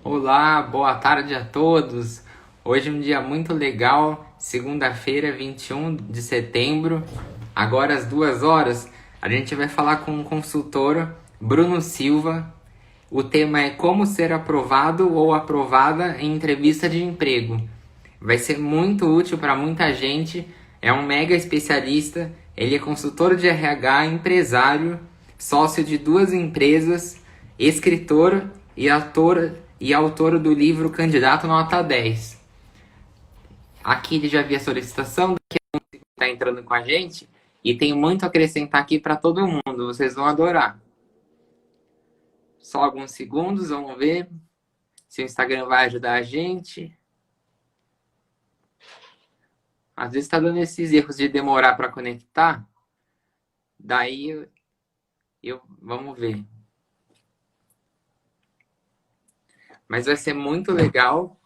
Olá, boa tarde a todos. Hoje é um dia muito legal, segunda-feira, 21 de setembro, agora às 2 horas. A gente vai falar com o consultor Bruno Silva. O tema é como ser aprovado ou aprovada em entrevista de emprego. Vai ser muito útil para muita gente. É um mega especialista. Ele é consultor de RH, empresário, sócio de duas empresas, escritor e autor do livro Candidato Nota 10. Aqui ele já viu a solicitação, daqui está entrando com a gente e tem muito a acrescentar aqui para todo mundo. Vocês vão adorar. Só alguns segundos, vamos ver se o Instagram vai ajudar a gente. Às vezes está dando esses erros de demorar para conectar. Daí vamos ver. Mas vai ser muito legal.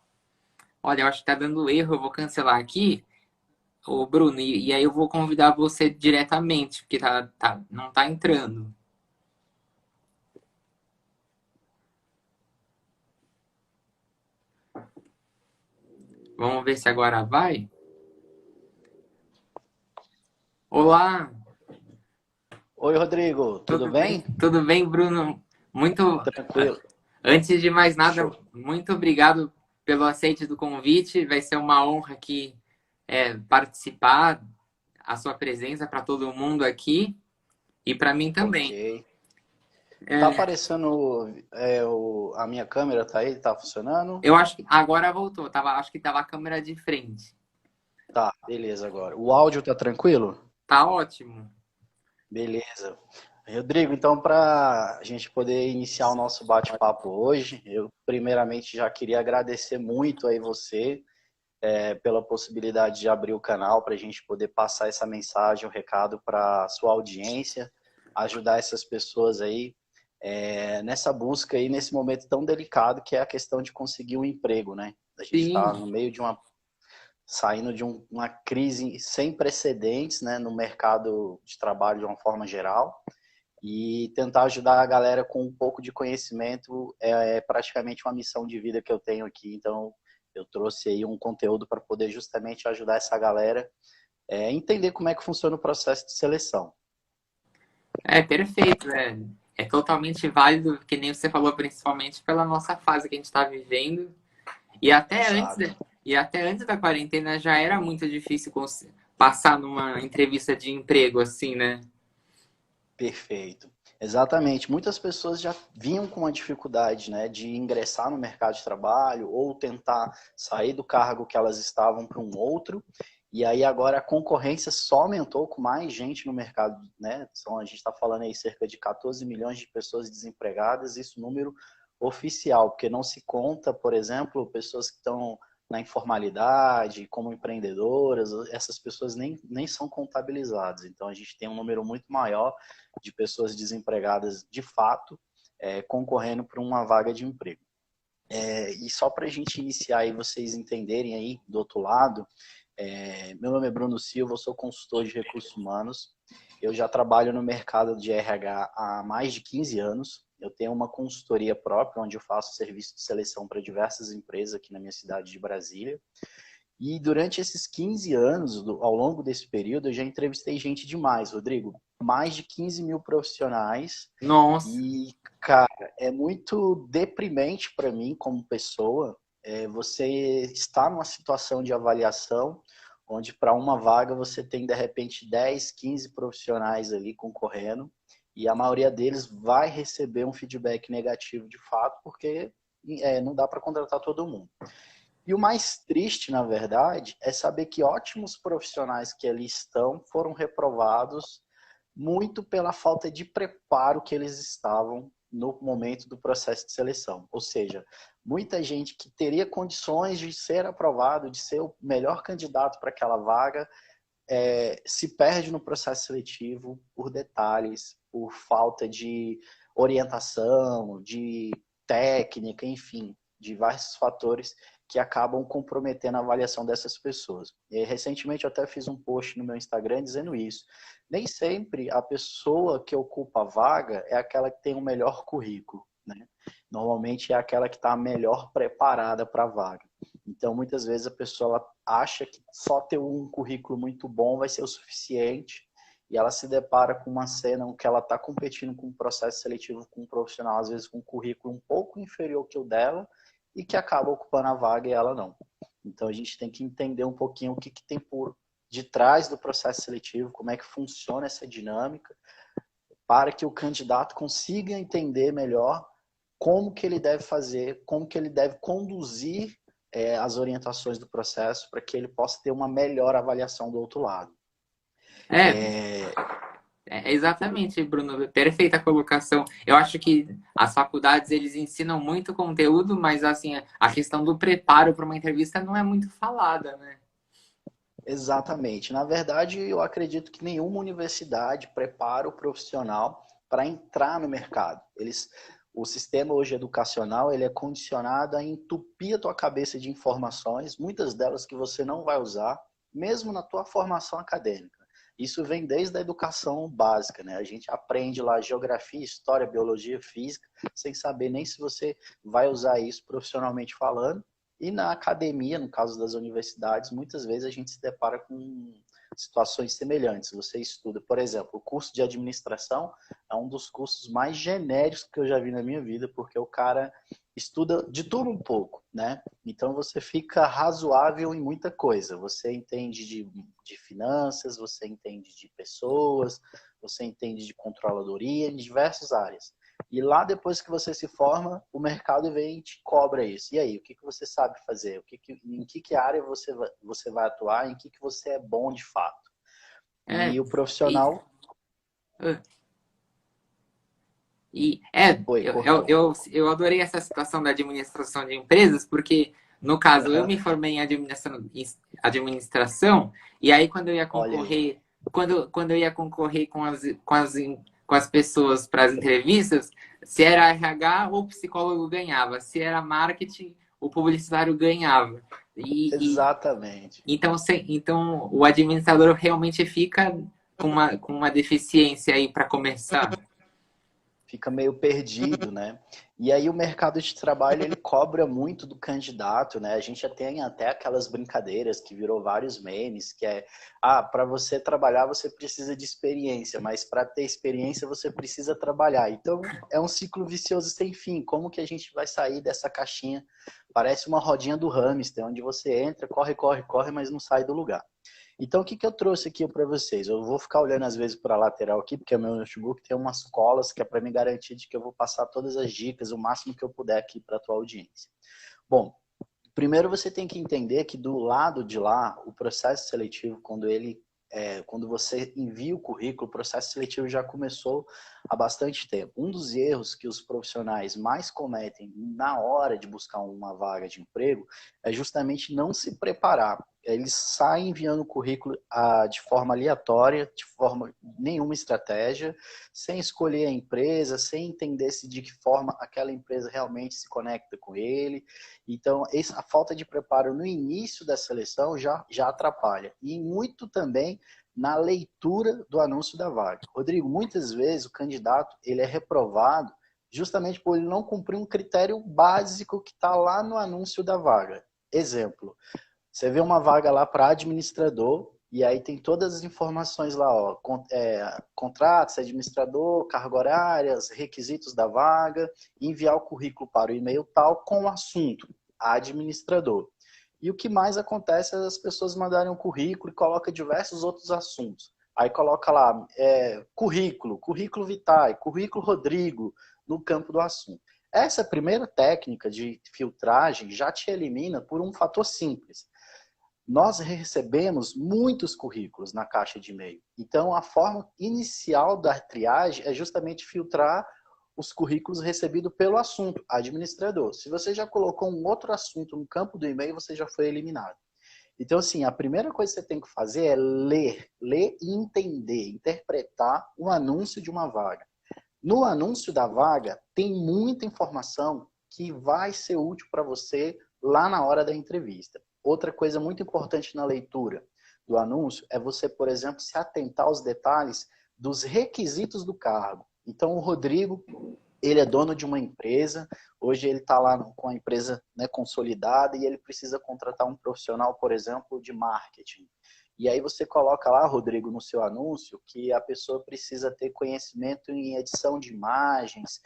Olha, eu acho que tá dando erro, eu vou cancelar aqui, ô Bruno, e aí eu vou convidar você diretamente, porque não tá entrando. Vamos ver se agora vai. Olá, Oi, Rodrigo, tudo tudo bem? bem? Tudo bem, Bruno? Muito. Tranquilo. Antes de mais nada, Show. muito obrigado pelo aceite do convite. Vai ser uma honra aqui participar, a sua presença para todo mundo aqui e para mim também. Ok. Tá É, aparecendo a minha câmera, tá aí? Tá funcionando? eu acho que agora voltou. Acho que tava a câmera de frente. Tá, beleza agora. O áudio tá tranquilo? Tá ótimo. Beleza. Rodrigo, então para a gente poder iniciar o nosso bate-papo hoje, eu primeiramente já queria agradecer muito aí você pela possibilidade de abrir o canal para a gente poder passar essa mensagem, o recado para sua audiência, ajudar essas pessoas aí nessa busca aí, nesse momento tão delicado que é a questão de conseguir um emprego, né? A gente está Sim, no meio de saindo de uma crise sem precedentes, né, no mercado de trabalho de uma forma geral, e tentar ajudar a galera com um pouco de conhecimento é praticamente uma missão de vida que eu tenho aqui. Então, eu trouxe aí um conteúdo para poder justamente ajudar essa galera a entender como é que funciona o processo de seleção. é perfeito. É totalmente válido, que nem você falou, principalmente pela nossa fase que a gente está vivendo. E até antes, Exato. e até antes da quarentena já era muito difícil passar numa entrevista de emprego, assim, né? Perfeito. Exatamente. Muitas pessoas já vinham com a dificuldade, né, de ingressar no mercado de trabalho ou tentar sair do cargo que elas estavam para um outro. E aí agora a concorrência só aumentou com mais gente no mercado, né? A gente está falando aí cerca de 14 milhões de pessoas desempregadas, isso número oficial, porque não se conta, por exemplo, pessoas que estão na informalidade, como empreendedoras, essas pessoas nem são contabilizadas. Então a gente tem um número muito maior de pessoas desempregadas de fato concorrendo por uma vaga de emprego. E só para a gente iniciar e vocês entenderem aí do outro lado, meu nome é Bruno Silva, eu sou consultor de recursos humanos. Eu já trabalho no mercado de RH há mais de 15 anos. Eu tenho uma consultoria própria, onde eu faço serviço de seleção para diversas empresas aqui na minha cidade de Brasília. E durante esses 15 anos, ao longo desse período, eu já entrevistei gente demais, Rodrigo. Mais de 15 mil profissionais. Nossa, E, cara, é muito deprimente para mim, como pessoa, você estar numa situação de avaliação onde para uma vaga você tem, de repente, 10, 15 profissionais ali concorrendo e a maioria deles vai receber um feedback negativo de fato, porque não dá para contratar todo mundo. E o mais triste, na verdade, é saber que ótimos profissionais que ali estão foram reprovados muito pela falta de preparo que eles estavam no momento do processo de seleção. Ou seja, muita gente que teria condições de ser aprovado, de ser o melhor candidato para aquela vaga, se perde no processo seletivo por detalhes, por falta de orientação, de técnica, enfim, de vários fatores que acabam comprometendo a avaliação dessas pessoas. E recentemente eu até fiz um post no meu Instagram dizendo isso. Nem sempre a pessoa que ocupa a vaga é aquela que tem o melhor currículo. né? Normalmente é aquela que está melhor preparada para a vaga. Então, muitas vezes a pessoa ela acha que só ter um currículo muito bom vai ser o suficiente e ela se depara com uma cena em que ela está competindo com um processo seletivo com um profissional, às vezes com um currículo um pouco inferior que o dela e que acaba ocupando a vaga e ela não. Então, a gente tem que entender um pouquinho o que tem por detrás do processo seletivo, como é que funciona essa dinâmica, para que o candidato consiga entender melhor como que ele deve fazer, como que ele deve conduzir as orientações do processo para que ele possa ter uma melhor avaliação do outro lado. É, exatamente, Bruno. Perfeita colocação. Eu acho que as faculdades eles ensinam muito conteúdo, mas assim, a questão do preparo para uma entrevista não é muito falada, né? Exatamente. Na verdade, eu acredito que nenhuma universidade prepara o profissional para entrar no mercado. O sistema hoje educacional ele é condicionado a entupir a tua cabeça de informações, muitas delas que você não vai usar, mesmo na tua formação acadêmica. Isso vem desde a educação básica, né? A gente aprende lá geografia, história, biologia, física, sem saber nem se você vai usar isso profissionalmente falando. E na academia, no caso das universidades, muitas vezes a gente se depara com situações semelhantes. Você estuda, por exemplo, o curso de administração é um dos cursos mais genéricos que eu já vi na minha vida, porque o cara estuda de tudo um pouco, né? Então você fica razoável em muita coisa. Você entende de finanças, você entende de pessoas, você entende de controladoria, em diversas áreas. E lá, depois que você se forma, o mercado vem e te cobra isso. E aí, o que você sabe fazer? Em que área você vai atuar? Em que você é bom de fato? É, E o e, profissional... Oi, cortou. eu adorei essa situação da administração de empresas, porque, no caso, eu Uhum. me formei em administração, e aí quando eu ia Olha aí. concorrer, quando eu ia concorrer com as pessoas para as entrevistas, se era RH, o psicólogo ganhava, se era marketing, o publicitário ganhava. E Exatamente. então, então o administrador realmente fica com uma deficiência aí para começar. Fica meio perdido, né? E aí o mercado de trabalho ele cobra muito do candidato, né? A gente já tem até aquelas brincadeiras que virou vários memes, que é, para você trabalhar você precisa de experiência, mas para ter experiência você precisa trabalhar. Então é um ciclo vicioso sem fim. Como que a gente vai sair dessa caixinha? Parece uma rodinha do hamster, onde você entra, corre, corre, corre, mas não sai do lugar. Então, o que eu trouxe aqui para vocês? Eu vou ficar olhando às vezes para a lateral aqui, porque o meu notebook tem umas colas que é para me garantir de que eu vou passar todas as dicas, o máximo que eu puder aqui para a tua audiência. Bom, primeiro você tem que entender que do lado de lá, o processo seletivo, quando você envia o currículo, o processo seletivo já começou há bastante tempo. Um dos erros que os profissionais mais cometem na hora de buscar uma vaga de emprego é justamente não se preparar. Eles saem enviando o currículo de forma aleatória, de forma nenhuma estratégia, sem escolher a empresa, sem entender de que forma aquela empresa realmente se conecta com ele. Então, a falta de preparo no início da seleção já atrapalha. E muito também na leitura do anúncio da vaga. Rodrigo, muitas vezes o candidato ele é reprovado justamente por ele não cumprir um critério básico que está lá no anúncio da vaga. Exemplo, você vê uma vaga lá para administrador e aí tem todas as informações lá, ó, contratos, administrador, carga horária, requisitos da vaga, enviar o currículo para o e-mail tal com o assunto administrador. E o que mais acontece é as pessoas mandarem um currículo e colocam diversos outros assuntos. Aí coloca lá currículo vitae, currículo Rodrigo, no campo do assunto. Essa primeira técnica de filtragem já te elimina por um fator simples. Nós recebemos muitos currículos na caixa de e-mail. Então, a forma inicial da triagem é justamente filtrar os currículos recebidos pelo assunto, administrador. Se você já colocou um outro assunto no campo do e-mail, você já foi eliminado. Então, assim, a primeira coisa que você tem que fazer é ler e entender, interpretar o anúncio de uma vaga. No anúncio da vaga, tem muita informação que vai ser útil para você lá na hora da entrevista. Outra coisa muito importante na leitura do anúncio é você, por exemplo, se atentar aos detalhes dos requisitos do cargo. Então, o Rodrigo ele é dono de uma empresa, hoje ele está lá com a empresa, né, consolidada e ele precisa contratar um profissional, por exemplo, de marketing. E aí você coloca lá, Rodrigo, no seu anúncio, que a pessoa precisa ter conhecimento em edição de imagens,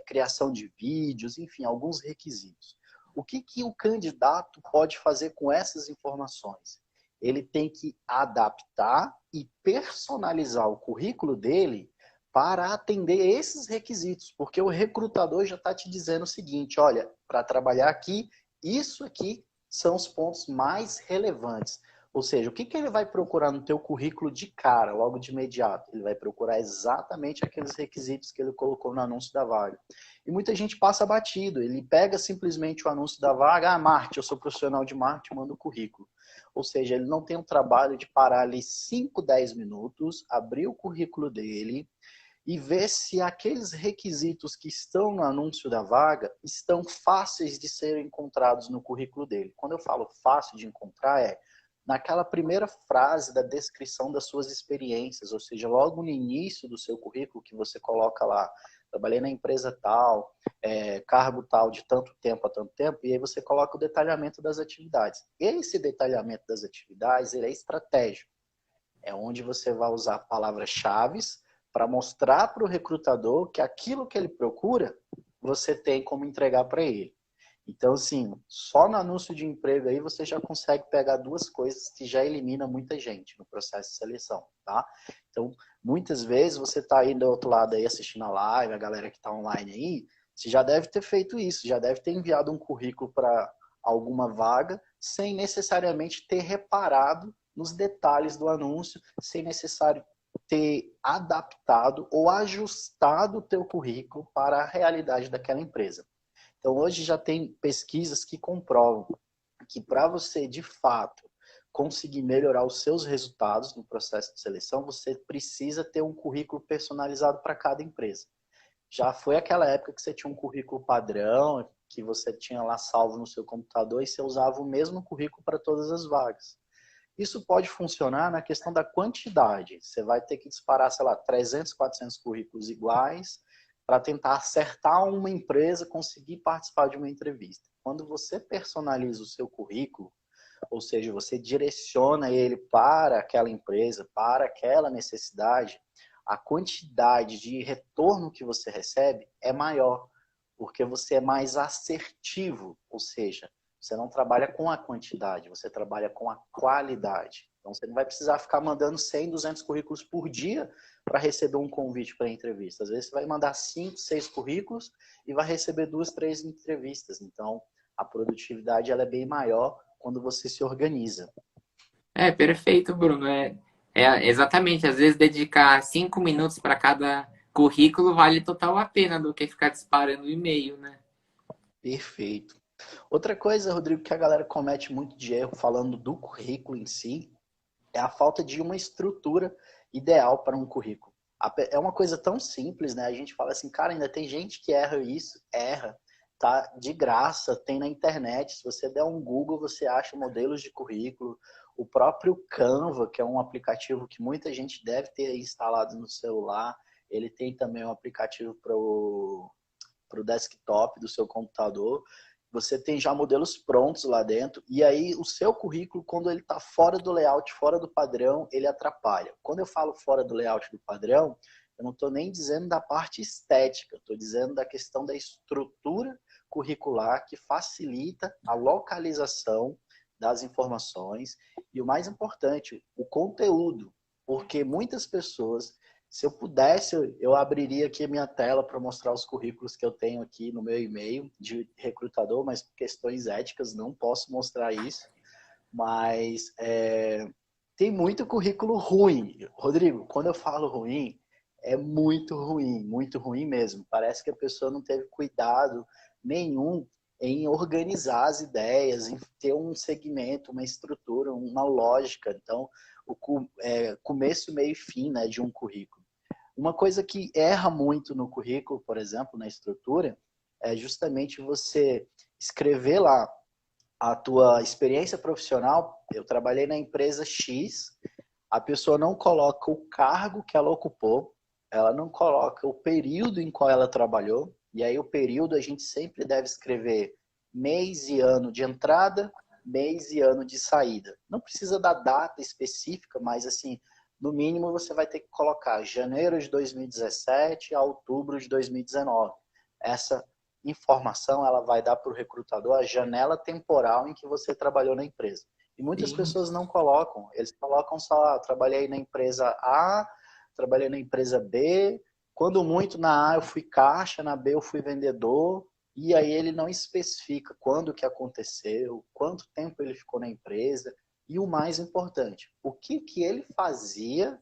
criação de vídeos, enfim, alguns requisitos. O que o candidato pode fazer com essas informações? Ele tem que adaptar e personalizar o currículo dele para atender esses requisitos, porque o recrutador já está te dizendo o seguinte, olha, para trabalhar aqui, isso aqui são os pontos mais relevantes. Ou seja, o que ele vai procurar no teu currículo de cara, logo de imediato? Ele vai procurar exatamente aqueles requisitos que ele colocou no anúncio da vaga. E muita gente passa batido, ele pega simplesmente o anúncio da vaga, marketing, eu sou profissional de marketing, manda o currículo. Ou seja, ele não tem o trabalho de parar ali 5, 10 minutos, abrir o currículo dele e ver se aqueles requisitos que estão no anúncio da vaga estão fáceis de serem encontrados no currículo dele. Quando eu falo fácil de encontrar, naquela primeira frase da descrição das suas experiências, ou seja, logo no início do seu currículo que você coloca lá, trabalhei na empresa tal, cargo tal de tanto tempo a tanto tempo, e aí você coloca o detalhamento das atividades. Esse detalhamento das atividades, ele é estratégico. É onde você vai usar palavras-chave para mostrar para o recrutador que aquilo que ele procura, você tem como entregar para ele. Então, assim, só no anúncio de emprego aí você já consegue pegar duas coisas que já elimina muita gente no processo de seleção, tá? Então, muitas vezes você está aí do outro lado aí assistindo a live, a galera que está online aí, você já deve ter feito isso, já deve ter enviado um currículo para alguma vaga sem necessariamente ter reparado nos detalhes do anúncio, sem necessário ter adaptado ou ajustado o teu currículo para a realidade daquela empresa. Então, hoje já tem pesquisas que comprovam que para você, de fato, conseguir melhorar os seus resultados no processo de seleção, você precisa ter um currículo personalizado para cada empresa. Já foi aquela época que você tinha um currículo padrão, que você tinha lá salvo no seu computador e você usava o mesmo currículo para todas as vagas. Isso pode funcionar na questão da quantidade. Você vai ter que disparar, sei lá, 300, 400 currículos iguais para tentar acertar uma empresa, conseguir participar de uma entrevista. Quando você personaliza o seu currículo, ou seja, você direciona ele para aquela empresa, para aquela necessidade, a quantidade de retorno que você recebe é maior, porque você é mais assertivo, ou seja, você não trabalha com a quantidade, você trabalha com a qualidade. Então, você não vai precisar ficar mandando 100, 200 currículos por dia para receber um convite para entrevista. Às vezes, você vai mandar 5, 6 currículos e vai receber 2, 3 entrevistas. Então, a produtividade ela é bem maior quando você se organiza. Perfeito, Bruno. Exatamente. Às vezes dedicar 5 minutos para cada currículo vale total a pena do que ficar disparando e-mail, né? Perfeito. Outra coisa, Rodrigo, que a galera comete muito de erro falando do currículo em si, é a falta de uma estrutura ideal para um currículo. É uma coisa tão simples, né? A gente fala assim, cara, ainda tem gente que erra isso, erra, tá? De graça, tem na internet. Se você der um Google, você acha modelos de currículo. O próprio Canva, que é um aplicativo que muita gente deve ter instalado no celular, ele tem também um aplicativo para o desktop do seu computador. Você tem já modelos prontos lá dentro, e aí o seu currículo, quando ele está fora do layout, fora do padrão, ele atrapalha. Quando eu falo fora do layout do padrão, eu não estou nem dizendo da parte estética, estou dizendo da questão da estrutura curricular que facilita a localização das informações e, o mais importante, o conteúdo, porque muitas pessoas, se eu pudesse, eu abriria aqui a minha tela para mostrar os currículos que eu tenho aqui no meu e-mail de recrutador, mas por questões éticas não posso mostrar isso. Mas tem muito currículo ruim. Rodrigo, quando eu falo ruim, é muito ruim mesmo. Parece que a pessoa não teve cuidado nenhum em organizar as ideias, em ter um segmento, uma estrutura, uma lógica. Então, o começo, meio e fim, né, de um currículo. Uma coisa que erra muito no currículo, por exemplo, na estrutura, é justamente você escrever lá a tua experiência profissional. Eu trabalhei na empresa X, a pessoa não coloca o cargo que ela ocupou, ela não coloca o período em qual ela trabalhou, e aí o período a gente sempre deve escrever mês e ano de entrada, mês e ano de saída. Não precisa da data específica, mas assim, no mínimo você vai ter que colocar janeiro de 2017 a outubro de 2019. Essa informação ela vai dar para o recrutador a janela temporal em que você trabalhou na empresa. E muitas Sim. pessoas não colocam, eles colocam só, trabalhei na empresa A, trabalhei na empresa B, quando muito na A eu fui caixa, na B eu fui vendedor, e aí ele não especifica quando que aconteceu, quanto tempo ele ficou na empresa, e o mais importante, o que que ele fazia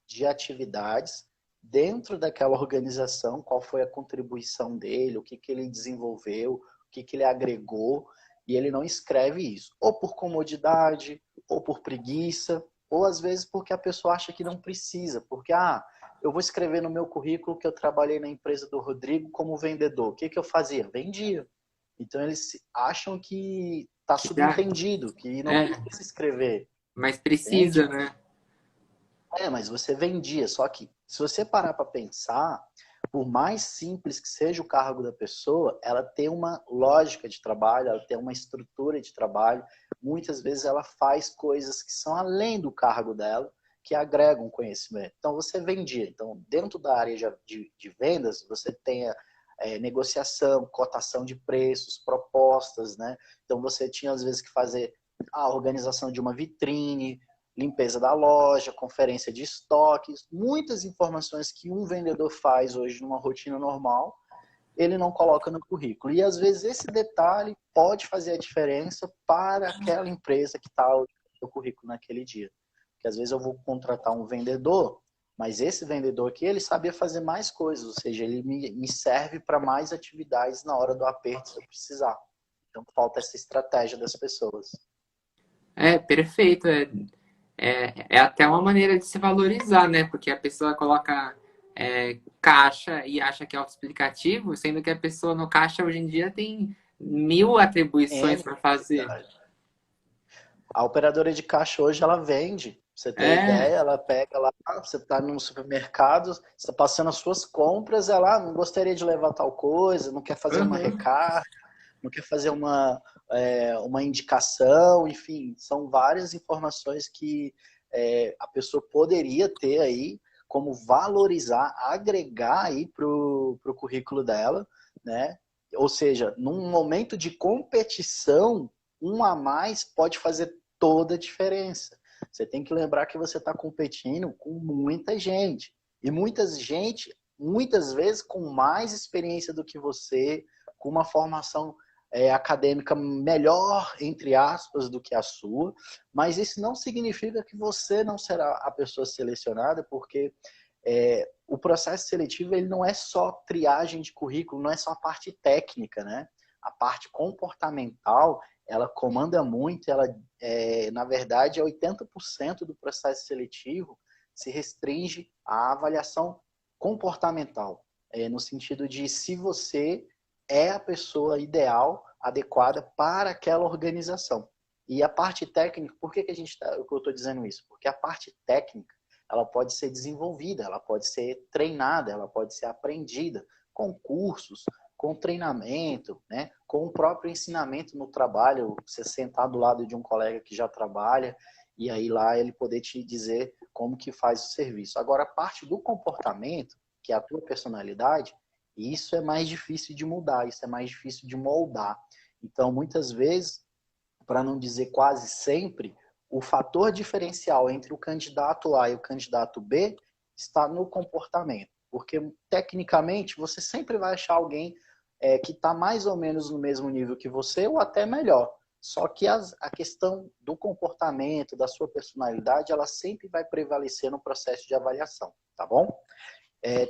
de atividades dentro daquela organização, qual foi a contribuição dele, o que que ele desenvolveu, o que que ele agregou, e ele não escreve isso, ou por comodidade, ou por preguiça, ou às vezes porque a pessoa acha que não precisa, porque, eu vou escrever no meu currículo que eu trabalhei na empresa do Rodrigo como vendedor. O que que eu fazia? Vendia. Então eles acham que está Que dá. subentendido, que não É, precisa escrever, mas entende? precisa, né? Mas você vendia. Só que se você parar para pensar, por mais simples que seja o cargo da pessoa, ela tem uma lógica de trabalho, ela tem uma estrutura de trabalho. Muitas vezes ela faz coisas que são além do cargo dela, que agregam conhecimento. Então você vendia. Então, dentro da área de vendas, você tem negociação, cotação de preços, propostas, né? Então você tinha às vezes que fazer a organização de uma vitrine, limpeza da loja, conferência de estoques, muitas informações que um vendedor faz hoje numa rotina normal, ele não coloca no currículo. E às vezes esse detalhe pode fazer a diferença para aquela empresa que está no currículo naquele dia. Porque às vezes eu vou contratar um vendedor, mas esse vendedor aqui, ele sabia fazer mais coisas, ou seja, ele me serve para mais atividades na hora do aperto se eu precisar. Então falta essa estratégia das pessoas. É, perfeito. É até uma maneira de se valorizar, né? Porque a pessoa coloca caixa e acha que é autoexplicativo, sendo que a pessoa no caixa hoje em dia tem mil atribuições N para fazer. A operadora de caixa hoje, ela vende. Pra você ter É, ideia, ela pega lá, você está num supermercado, você está passando as suas compras, ela não gostaria de levar tal coisa, não quer fazer uma uhum. recarga, não quer fazer uma indicação, enfim, são várias informações que a pessoa poderia ter aí como valorizar, agregar aí para o currículo dela, né? Ou seja, num momento de competição, um a mais pode fazer toda a diferença. Você tem que lembrar que você está competindo com muita gente. E muitas vezes, com mais experiência do que você, com uma formação acadêmica melhor, entre aspas, do que a sua, mas isso não significa que você não será a pessoa selecionada, porque o processo seletivo ele não é só triagem de currículo, não é só a parte técnica, né? A parte comportamental, ela comanda muito, ela, na verdade, 80% do processo seletivo se restringe à avaliação comportamental, no sentido de se você é a pessoa ideal, adequada para aquela organização. E a parte técnica, por que eu estou dizendo isso? Porque a parte técnica, ela pode ser desenvolvida, ela pode ser treinada, ela pode ser aprendida com cursos, com treinamento, né? Com o próprio ensinamento no trabalho, você sentar do lado de um colega que já trabalha e aí lá ele poder te dizer como que faz o serviço. Agora, a parte do comportamento, que é a tua personalidade, isso é mais difícil de mudar, isso é mais difícil de moldar. Então, muitas vezes, para não dizer quase sempre, o fator diferencial entre o candidato A e o candidato B está no comportamento. Porque, tecnicamente, você sempre vai achar alguém que está mais ou menos no mesmo nível que você ou até melhor. Só que a questão do comportamento, da sua personalidade, ela sempre vai prevalecer no processo de avaliação, tá bom?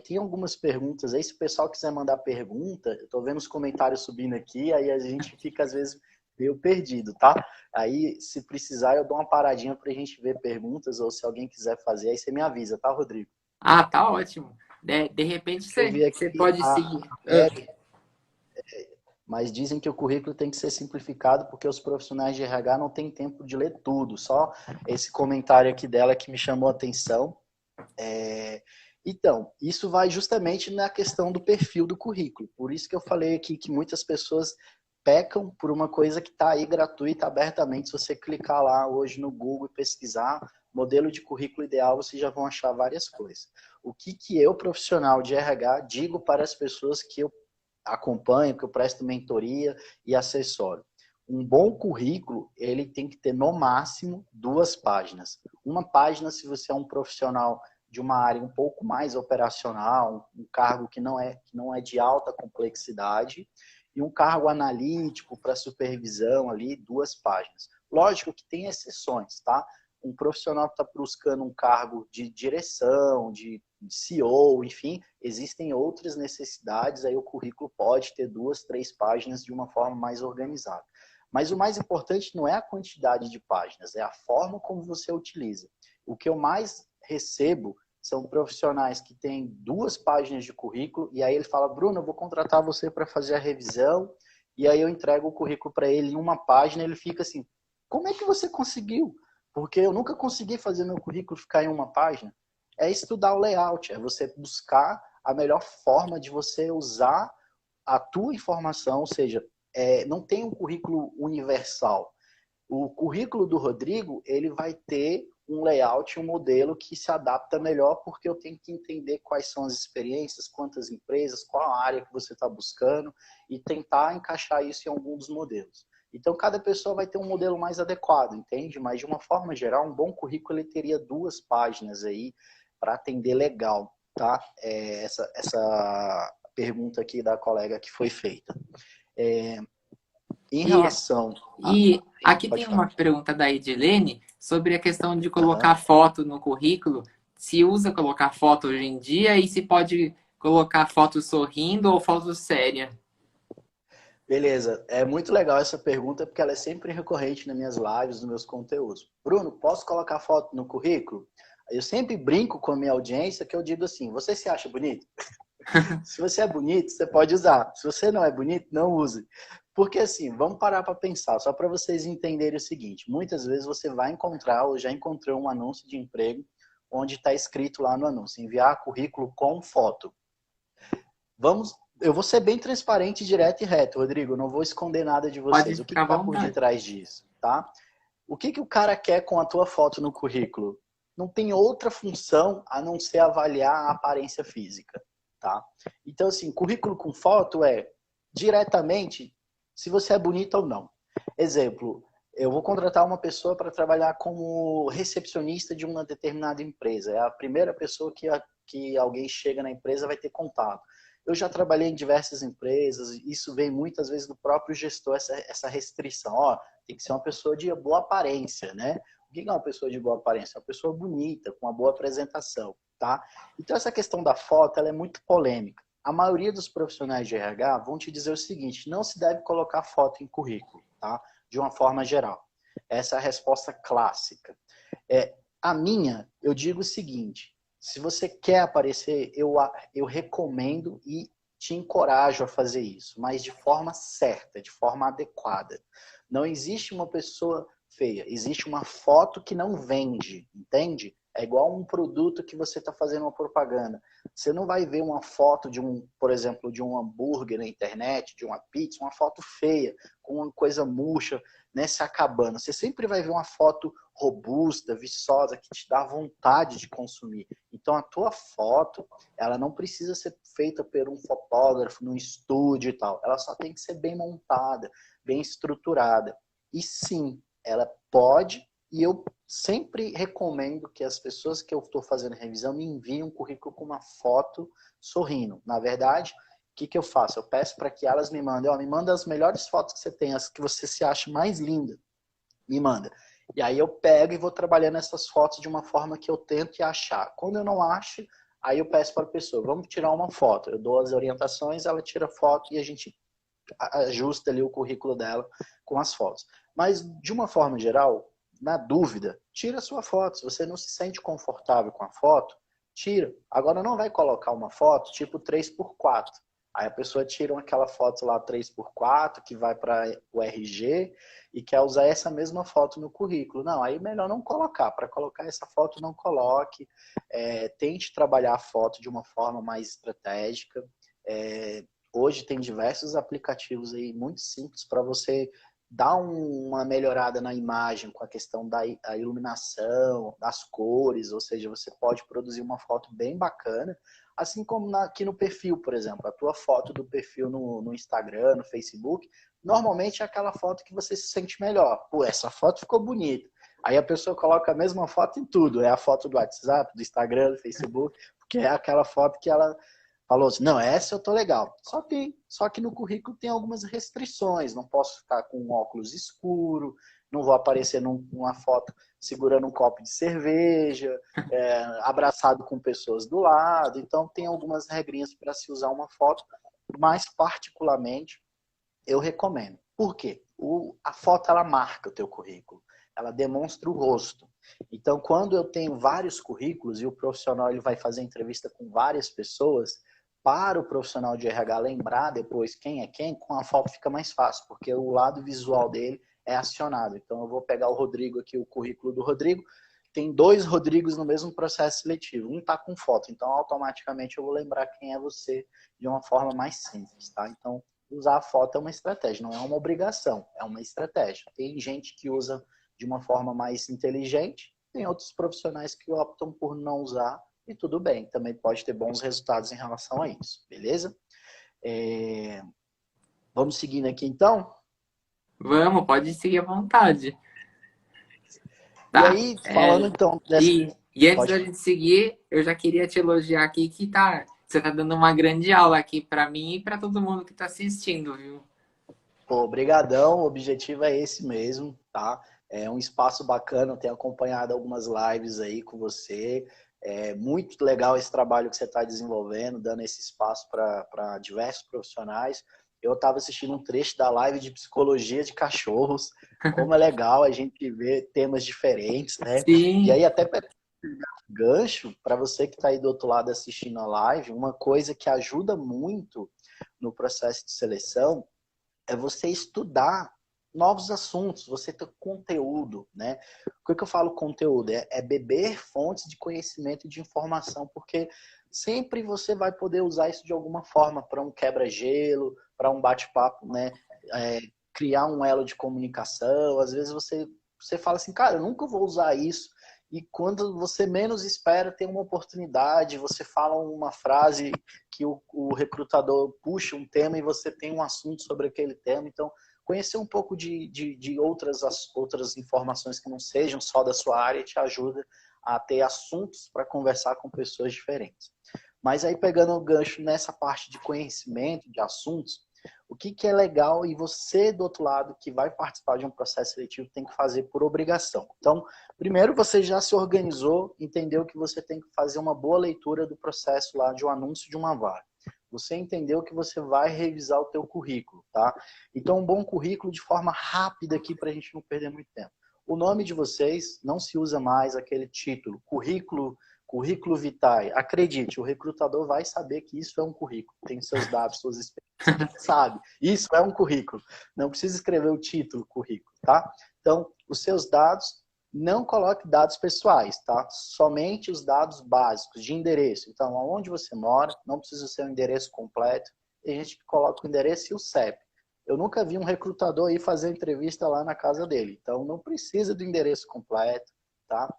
Tem algumas perguntas aí, se o pessoal quiser mandar pergunta, eu estou vendo os comentários subindo aqui, aí a gente fica às vezes meio perdido, tá? Aí, se precisar, eu dou uma paradinha para a gente ver perguntas, ou se alguém quiser fazer, aí você me avisa, tá, Rodrigo? Ah, tá ótimo. De repente Deixa eu ver você aqui. pode seguir. Mas dizem que o currículo tem que ser simplificado porque os profissionais de RH não têm tempo de ler tudo. Só esse comentário aqui dela que me chamou a atenção. Então, isso vai justamente na questão do perfil do currículo. Por isso que eu falei aqui que muitas pessoas pecam por uma coisa que está aí gratuita abertamente. Se você clicar lá hoje no Google e pesquisar modelo de currículo ideal, vocês já vão achar várias coisas. O que, que eu, profissional de RH, digo para as pessoas que eu acompanho, que eu presto mentoria e assessoro? Um bom currículo, ele tem que ter no máximo 2 páginas. Uma página se você é um profissional de uma área um pouco mais operacional, um cargo que não é de alta complexidade, e um cargo analítico para supervisão ali, 2 páginas. Lógico que tem exceções, tá? Um profissional que está buscando um cargo de direção, de CEO, enfim, existem outras necessidades, aí o currículo pode ter 2, 3 páginas de uma forma mais organizada. Mas o mais importante não é a quantidade de páginas, é a forma como você utiliza. O que eu mais recebo são profissionais que têm 2 páginas de currículo e aí ele fala, Bruno, eu vou contratar você para fazer a revisão e aí eu entrego o currículo para ele em 1 página e ele fica assim, como é que você conseguiu? Porque eu nunca consegui fazer meu currículo ficar em 1 página. É estudar o layout, é você buscar a melhor forma de você usar a tua informação, ou seja, não tem um currículo universal. O currículo do Rodrigo, ele vai ter um layout, um modelo que se adapta melhor, porque eu tenho que entender quais são as experiências, quantas empresas, qual a área que você está buscando e tentar encaixar isso em algum dos modelos. Então, cada pessoa vai ter um modelo mais adequado, entende? Mas, de uma forma geral, um bom currículo ele teria 2 páginas aí para atender legal, tá? Essa pergunta aqui da colega que foi feita. Em E, relação a... e aqui Pode tem falar. uma pergunta da Edilene sobre a questão de Aham. colocar foto no currículo. Se usa colocar foto hoje em dia e se pode colocar foto sorrindo ou foto séria. Beleza, é muito legal essa pergunta porque ela é sempre recorrente nas minhas lives, nos meus conteúdos. Bruno, posso colocar foto no currículo? Eu sempre brinco com a minha audiência que eu digo assim, você se acha bonito? Se você é bonito, você pode usar. Se você não é bonito, não use. Porque assim, vamos parar para pensar, só para vocês entenderem o seguinte, muitas vezes você vai encontrar, ou já encontrou um anúncio de emprego, onde está escrito lá no anúncio, enviar currículo com foto. Eu vou ser bem transparente, direto e reto, Rodrigo. Eu não vou esconder nada de Pode vocês. O que ficar à está por vontade. detrás disso, tá? O que o cara quer com a tua foto no currículo? Não tem outra função a não ser avaliar a aparência física, tá? Então, assim, currículo com foto é diretamente se você é bonito ou não. Exemplo, eu vou contratar uma pessoa para trabalhar como recepcionista de uma determinada empresa. É a primeira pessoa que alguém chega na empresa vai ter contato. Eu já trabalhei em diversas empresas, isso vem muitas vezes do próprio gestor, essa restrição. Ó, tem que ser uma pessoa de boa aparência, né? O que é uma pessoa de boa aparência? Uma pessoa bonita, com uma boa apresentação, tá? Então, essa questão da foto, ela é muito polêmica. A maioria dos profissionais de RH vão te dizer o seguinte, não se deve colocar foto em currículo, tá? De uma forma geral. Essa é a resposta clássica. A minha, eu digo o seguinte, se você quer aparecer, eu recomendo e te encorajo a fazer isso, mas de forma certa, de forma adequada. Não existe uma pessoa feia, existe uma foto que não vende, entende? É igual um produto que você está fazendo uma propaganda. Você não vai ver uma foto de por exemplo, de um hambúrguer na internet, de uma pizza, uma foto feia, com uma coisa murcha, né, se acabando. Você sempre vai ver uma foto robusta, viçosa, que te dá vontade de consumir. Então, a tua foto, ela não precisa ser feita por um fotógrafo, num estúdio e tal. Ela só tem que ser bem montada, bem estruturada. E sim, ela pode, e eu sempre recomendo que as pessoas que eu estou fazendo revisão me enviem um currículo com uma foto sorrindo. Na verdade, o que eu faço? Eu peço para que elas me mandem, me manda as melhores fotos que você tem, as que você se acha mais linda, me manda. E aí eu pego e vou trabalhando essas fotos de uma forma que eu tento achar. Quando eu não acho, aí eu peço para a pessoa, vamos tirar uma foto. Eu dou as orientações, ela tira a foto e a gente ajusta ali o currículo dela com as fotos. Mas, de uma forma geral, na dúvida, tira a sua foto. Se você não se sente confortável com a foto, tira. Agora não vai colocar uma foto tipo 3x4. Aí a pessoa tira aquela foto lá 3x4 que vai para o RG e quer usar essa mesma foto no currículo. Não, aí melhor não colocar. Para colocar essa foto, não coloque. Tente trabalhar a foto de uma forma mais estratégica. Hoje tem diversos aplicativos aí muito simples para você dar uma melhorada na imagem com a questão da iluminação, das cores, ou seja, você pode produzir uma foto bem bacana, assim como aqui no perfil, por exemplo, a tua foto do perfil no Instagram, no Facebook, normalmente é aquela foto que você se sente melhor. Pô, essa foto ficou bonita. Aí a pessoa coloca a mesma foto em tudo, é a foto do WhatsApp, do Instagram, do Facebook, porque é aquela foto que ela falou assim, não, essa eu tô legal. Só que no currículo tem algumas restrições. Não posso ficar com um óculos escuro, não vou aparecer numa foto segurando um copo de cerveja, abraçado com pessoas do lado. Então tem algumas regrinhas para se usar uma foto, mas particularmente eu recomendo. Por quê? A foto ela marca o teu currículo. Ela demonstra o rosto. Então, quando eu tenho vários currículos e o profissional ele vai fazer entrevista com várias pessoas, para o profissional de RH lembrar depois quem é quem, com a foto fica mais fácil, porque o lado visual dele é acionado. Então, eu vou pegar o Rodrigo aqui, o currículo do Rodrigo, tem 2 Rodrigos no mesmo processo seletivo, um está com foto, então automaticamente eu vou lembrar quem é você de uma forma mais simples, tá? Então, usar a foto é uma estratégia, não é uma obrigação, é uma estratégia. Tem gente que usa de uma forma mais inteligente, tem outros profissionais que optam por não usar, e tudo bem, também pode ter bons resultados em relação a isso, beleza? Vamos seguindo aqui então? Vamos, pode seguir à vontade. E Tá. aí, falando então dessa... E antes Pode da falar. gente seguir, eu já queria te elogiar aqui que você tá dando uma grande aula aqui para mim e para todo mundo que tá assistindo, viu? Pô, obrigadão, o objetivo é esse mesmo, tá? É um espaço bacana, eu tenho acompanhado algumas lives aí com você. É muito legal esse trabalho que você está desenvolvendo, dando esse espaço para diversos profissionais. Eu estava assistindo um trecho da live de psicologia de cachorros, como é legal a gente ver temas diferentes, né? E Sim. aí, até para gancho, para você que está aí do outro lado assistindo a live, uma coisa que ajuda muito no processo de seleção é você estudar novos assuntos, você ter conteúdo, né? O que eu falo conteúdo? É beber fontes de conhecimento e de informação, porque sempre você vai poder usar isso de alguma forma para um quebra-gelo, para um bate-papo, né? Criar um elo de comunicação. Às vezes você fala assim, cara, eu nunca vou usar isso. E quando você menos espera, tem uma oportunidade, você fala uma frase que o recrutador puxa um tema e você tem um assunto sobre aquele tema. Então, conhecer um pouco de outras informações que não sejam só da sua área te ajuda a ter assuntos para conversar com pessoas diferentes. Mas aí, pegando o gancho nessa parte de conhecimento, de assuntos, o que é legal e você, do outro lado, que vai participar de um processo seletivo, tem que fazer por obrigação. Então, primeiro você já se organizou, entendeu que você tem que fazer uma boa leitura do processo lá de um anúncio de uma vaga. Você entendeu que você vai revisar o teu currículo, tá? Então, um bom currículo de forma rápida aqui para a gente não perder muito tempo. O nome de vocês não se usa mais aquele título, currículo vitae. Acredite, o recrutador vai saber que isso é um currículo, tem seus dados, suas experiências, sabe? Isso é um currículo. Não precisa escrever o título currículo, tá? Então, os seus dados, não coloque dados pessoais, tá? Somente os dados básicos de endereço. Então, aonde você mora, não precisa ser o endereço completo. Tem gente que coloca o endereço e o CEP. Eu nunca vi um recrutador aí fazer entrevista lá na casa dele. Então, não precisa do endereço completo, tá?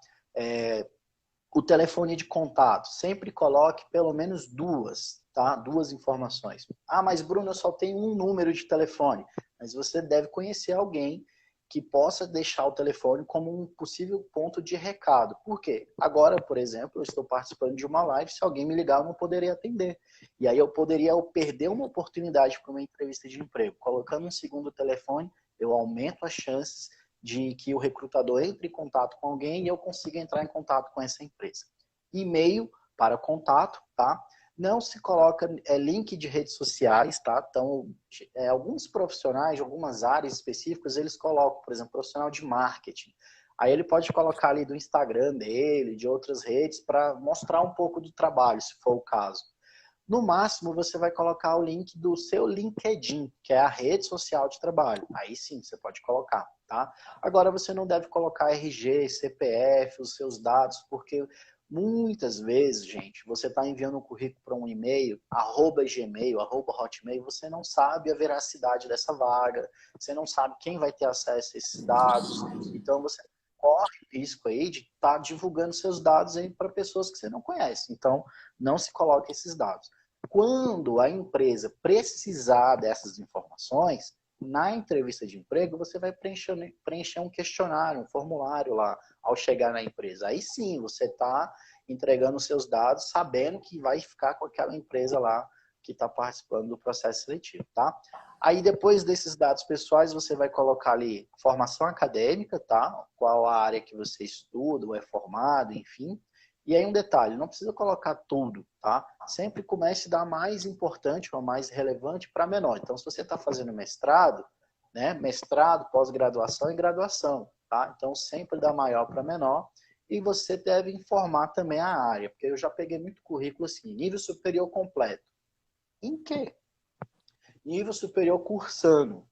O telefone de contato, sempre coloque pelo menos 2, tá? 2 informações. Ah, mas Bruno, eu só tenho um número de telefone. Mas você deve conhecer alguém que possa deixar o telefone como um possível ponto de recado. Por quê? Agora, por exemplo, eu estou participando de uma live, se alguém me ligar, eu não poderia atender. E aí eu poderia perder uma oportunidade para uma entrevista de emprego. Colocando um segundo telefone, eu aumento as chances de que o recrutador entre em contato com alguém e eu consiga entrar em contato com essa empresa. E-mail para contato, tá? Não se coloca link de redes sociais, tá? Então, alguns profissionais de algumas áreas específicas, eles colocam, por exemplo, profissional de marketing. Aí ele pode colocar ali do Instagram dele, de outras redes, para mostrar um pouco do trabalho, se for o caso. No máximo, você vai colocar o link do seu LinkedIn, que é a rede social de trabalho. Aí sim, você pode colocar, tá? Agora, você não deve colocar RG, CPF, os seus dados, porque muitas vezes, gente, você está enviando um currículo para um e-mail, @gmail, @hotmail, você não sabe a veracidade dessa vaga, você não sabe quem vai ter acesso a esses dados, então você corre o risco aí de estar divulgando seus dados aí para pessoas que você não conhece. Então, não se coloque esses dados. Quando a empresa precisar dessas informações, na entrevista de emprego, você vai preencher um questionário, um formulário lá, ao chegar na empresa. Aí sim, você está entregando seus dados, sabendo que vai ficar com aquela empresa lá que está participando do processo seletivo, tá? Aí depois desses dados pessoais, você vai colocar ali formação acadêmica, tá? Qual a área que você estuda, ou é formado, enfim. E aí um detalhe, não precisa colocar tudo, tá? Sempre comece da mais importante ou mais relevante para menor. Então, se você está fazendo mestrado, né? Mestrado, pós-graduação e graduação, tá? Então, sempre da maior para menor. E você deve informar também a área, porque eu já peguei muito currículo assim, nível superior completo. Em quê? Nível superior cursando.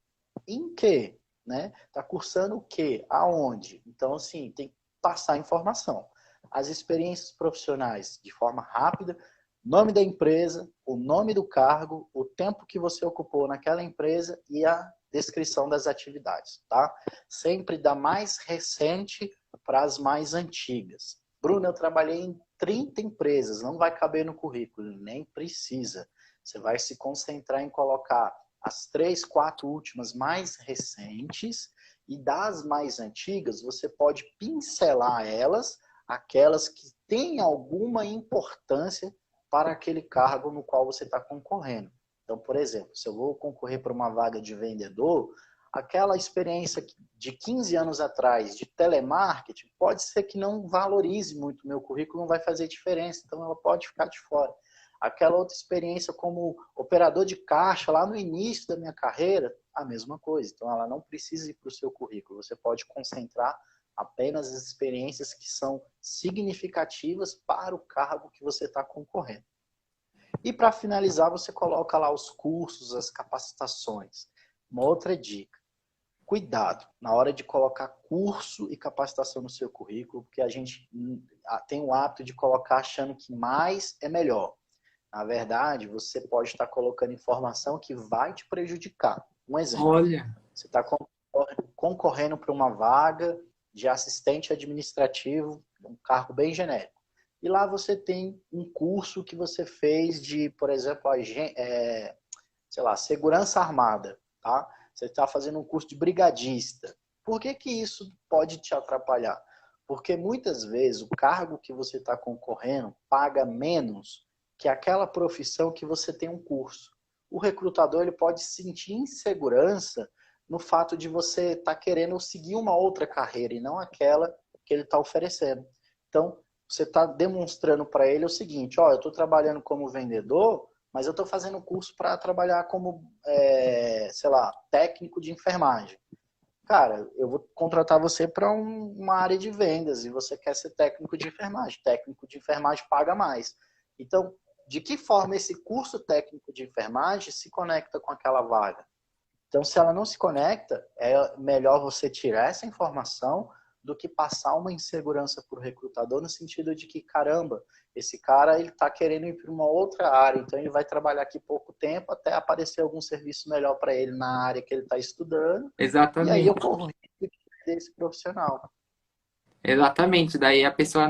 Em quê? Né? Tá cursando o quê? Aonde? Então, assim, tem que passar informação. As experiências profissionais de forma rápida, nome da empresa, o nome do cargo, o tempo que você ocupou naquela empresa e a descrição das atividades, tá? Sempre da mais recente para as mais antigas. Bruno, eu trabalhei em 30 empresas, não vai caber no currículo, nem precisa. Você vai se concentrar em colocar as 3, 4 últimas mais recentes, e das mais antigas você pode pincelar elas, aquelas que têm alguma importância para aquele cargo no qual você está concorrendo. Então, por exemplo, se eu vou concorrer para uma vaga de vendedor, aquela experiência de 15 anos atrás de telemarketing, pode ser que não valorize muito o meu currículo, não vai fazer diferença, então ela pode ficar de fora. Aquela outra experiência como operador de caixa lá no início da minha carreira, a mesma coisa. Então, ela não precisa ir para o seu currículo. Você pode concentrar apenas as experiências que são significativas para o cargo que você está concorrendo. E para finalizar, você coloca lá os cursos, as capacitações. Uma outra dica. Cuidado na hora de colocar curso e capacitação no seu currículo, porque a gente tem o hábito de colocar achando que mais é melhor. Na verdade, você pode estar colocando informação que vai te prejudicar. Um exemplo, Olha, você está concorrendo para uma vaga de assistente administrativo, um cargo bem genérico. E lá você tem um curso que você fez de, por exemplo, sei lá, segurança armada, tá? Você está fazendo um curso de brigadista. Por que que isso pode te atrapalhar? Porque muitas vezes o cargo que você está concorrendo paga menos que aquela profissão que você tem um curso. O recrutador ele pode sentir insegurança no fato de você estar querendo seguir uma outra carreira e não aquela que ele está oferecendo. Então, você está demonstrando para ele o seguinte, ó, eu estou trabalhando como vendedor, mas eu estou fazendo curso para trabalhar como, sei lá, técnico de enfermagem. Cara, eu vou contratar você para uma área de vendas e você quer ser técnico de enfermagem. Técnico de enfermagem paga mais. Então, de que forma esse curso técnico de enfermagem se conecta com aquela vaga? Então, se ela não se conecta, é melhor você tirar essa informação do que passar uma insegurança para o recrutador no sentido de que, caramba, esse cara ele está querendo ir para uma outra área, então ele vai trabalhar aqui pouco tempo até aparecer algum serviço melhor para ele na área que ele está estudando, e aí eu exatamente. corro o risco de perder esse profissional. Exatamente. Daí a pessoa,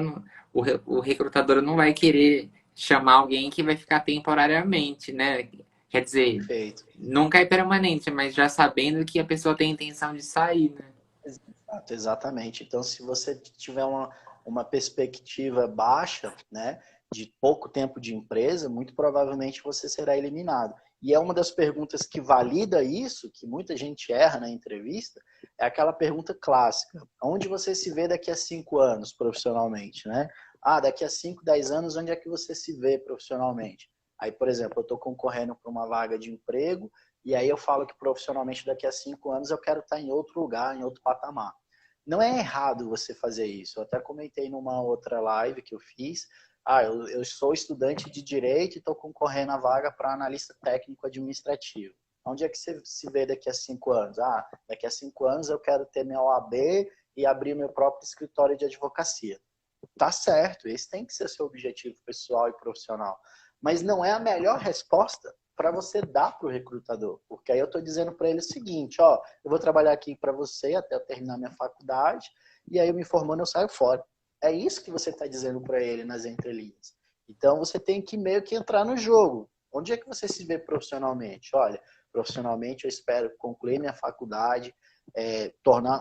o recrutador não vai querer chamar alguém que vai ficar temporariamente, né? Quer dizer, Perfeito. nunca é permanente, mas já sabendo que a pessoa tem intenção de sair, né? Exato, exatamente. Então, se você tiver uma perspectiva baixa, né, de pouco tempo de empresa, muito provavelmente você será eliminado. E é uma das perguntas que valida isso, que muita gente erra na entrevista, é aquela pergunta clássica. Onde você se vê daqui a 5 anos profissionalmente, né? Ah, daqui a 5, 10 anos, onde é que você se vê profissionalmente? Aí, por exemplo, eu estou concorrendo para uma vaga de emprego, e aí eu falo que profissionalmente daqui a 5 anos eu quero estar em outro lugar, em outro patamar. Não é errado você fazer isso. Eu até comentei numa outra live que eu fiz. eu sou estudante de Direito e estou concorrendo à vaga para analista técnico administrativo. Onde é que você se vê daqui a 5 anos? Daqui a 5 anos eu quero ter minha OAB e abrir meu próprio escritório de advocacia. Tá certo, esse tem que ser seu objetivo pessoal e profissional. Mas não é a melhor resposta para você dar para o recrutador. Porque aí eu estou dizendo para ele o seguinte, ó, eu vou trabalhar aqui para você até eu terminar minha faculdade e aí eu me formando eu saio fora. É isso que você está dizendo para ele nas entrelinhas. Então você tem que meio que entrar no jogo. Onde é que você se vê profissionalmente? Olha, profissionalmente eu espero concluir minha faculdade,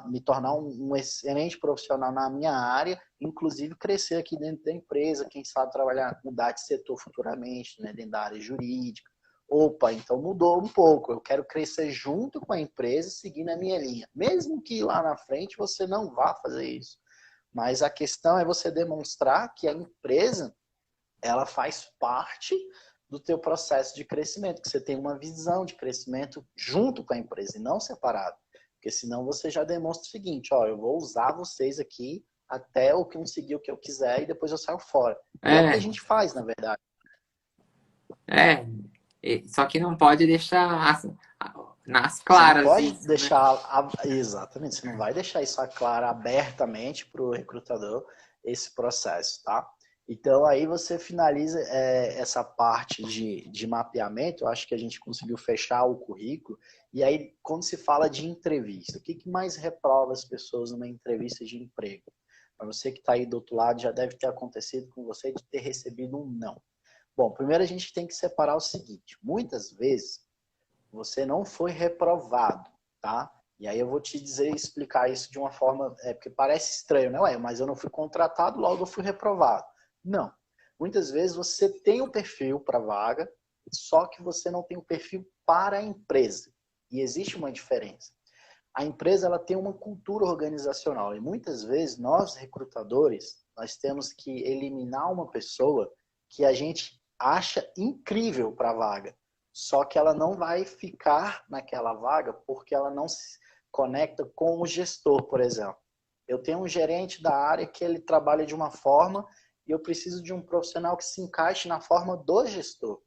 me tornar um excelente profissional na minha área, inclusive crescer aqui dentro da empresa, quem sabe trabalhar, mudar de setor futuramente, né, dentro da área jurídica. Opa, então mudou um pouco, eu quero crescer junto com a empresa, seguindo a minha linha. Mesmo que lá na frente você não vá fazer isso. Mas a questão é você demonstrar que a empresa, ela faz parte do teu processo de crescimento, que você tem uma visão de crescimento junto com a empresa e não separado. Porque senão você já demonstra o seguinte, ó, eu vou usar vocês aqui até eu conseguir o que eu quiser e depois eu saio fora. E é o que a É, gente faz, na verdade. é. Só que não pode deixar nas Você não claras pode isso, né? deixar, exatamente, você não vai deixar isso claro abertamente para o recrutador, esse processo, tá? Então, aí você finaliza essa parte de mapeamento, eu acho que a gente conseguiu fechar o currículo, e aí, quando se fala de entrevista, o que mais reprova as pessoas numa entrevista de emprego? Para você que está aí do outro lado, já deve ter acontecido com você de ter recebido um não. Bom, primeiro a gente tem que separar o seguinte, muitas vezes, você não foi reprovado, tá? E aí eu vou te dizer, explicar isso de uma forma, porque parece estranho, né? Ué, mas eu não fui contratado, logo eu fui reprovado. Não. Muitas vezes você tem o perfil para vaga, só que você não tem o perfil para a empresa. E existe uma diferença. A empresa ela tem uma cultura organizacional e muitas vezes nós recrutadores, nós temos que eliminar uma pessoa que a gente acha incrível para a vaga. Só que ela não vai ficar naquela vaga porque ela não se conecta com o gestor, por exemplo. Eu tenho um gerente da área que ele trabalha de uma forma e eu preciso de um profissional que se encaixe na forma do gestor.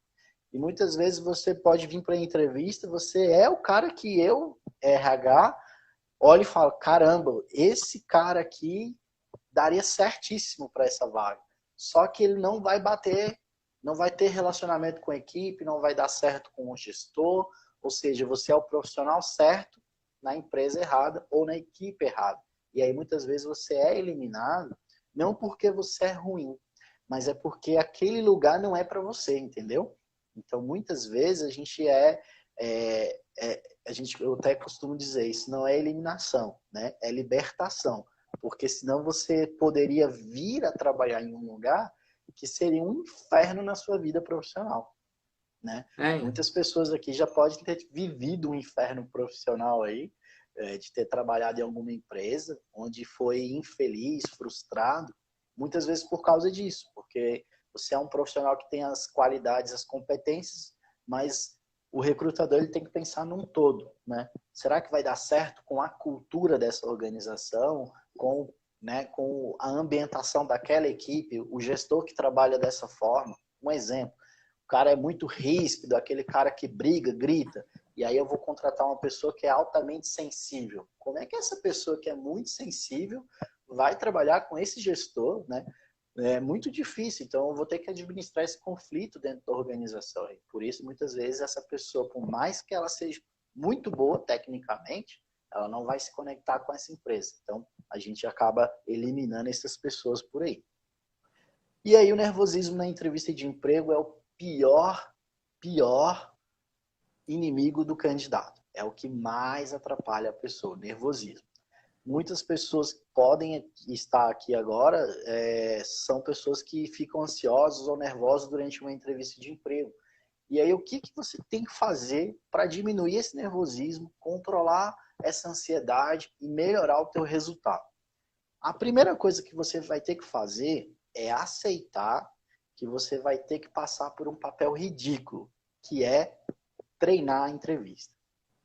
E muitas vezes você pode vir para a entrevista, você é o cara que eu, RH, olho e falo, caramba, esse cara aqui daria certíssimo para essa vaga. Só que ele não vai bater, não vai ter relacionamento com a equipe, não vai dar certo com o gestor, ou seja, você é o profissional certo na empresa errada ou na equipe errada. E aí muitas vezes você é eliminado, não porque você é ruim, mas é porque aquele lugar não é para você, entendeu? Então muitas vezes a gente eu até costumo dizer, isso não é eliminação, né? É libertação. Porque senão você poderia vir a trabalhar em um lugar que seria um inferno na sua vida profissional, né? É, Muitas pessoas aqui já podem ter vivido um inferno profissional aí, de ter trabalhado em alguma empresa onde foi infeliz, frustrado, muitas vezes por causa disso, porque você é um profissional que tem as qualidades, as competências, mas o recrutador ele tem que pensar num todo, né? Será que vai dar certo com a cultura dessa organização, com a ambientação daquela equipe, o gestor que trabalha dessa forma? Um exemplo, o cara é muito ríspido, aquele cara que briga, grita, e aí eu vou contratar uma pessoa que é altamente sensível. Como é que essa pessoa que é muito sensível vai trabalhar com esse gestor, né? É muito difícil, então eu vou ter que administrar esse conflito dentro da organização. E por isso, muitas vezes, essa pessoa, por mais que ela seja muito boa tecnicamente, ela não vai se conectar com essa empresa. Então, a gente acaba eliminando essas pessoas por aí. E aí, o nervosismo na entrevista de emprego é o pior inimigo do candidato. É o que mais atrapalha a pessoa, o nervosismo. Muitas pessoas que podem estar aqui agora são pessoas que ficam ansiosas ou nervosas durante uma entrevista de emprego. E aí, o que você tem que fazer para diminuir esse nervosismo, controlar essa ansiedade e melhorar o teu resultado? A primeira coisa que você vai ter que fazer é aceitar que você vai ter que passar por um papel ridículo, que é treinar a entrevista.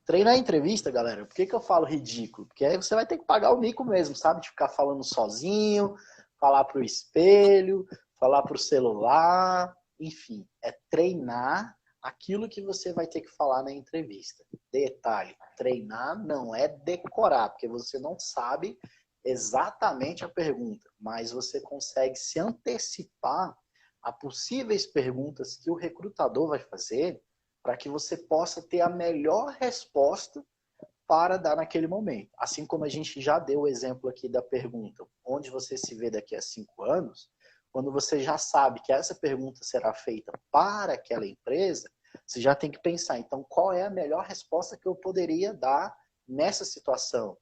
Treinar a entrevista, galera, por que eu falo ridículo? Porque aí você vai ter que pagar o mico mesmo, sabe? De ficar falando sozinho, falar pro espelho, falar para o celular, enfim, é treinar aquilo que você vai ter que falar na entrevista. Detalhe, treinar não é decorar, porque você não sabe exatamente a pergunta, mas você consegue se antecipar a possíveis perguntas que o recrutador vai fazer para que você possa ter a melhor resposta para dar naquele momento. Assim como a gente já deu o exemplo aqui da pergunta, onde você se vê daqui a 5 anos, quando você já sabe que essa pergunta será feita para aquela empresa, você já tem que pensar, então, qual é a melhor resposta que eu poderia dar nessa situação?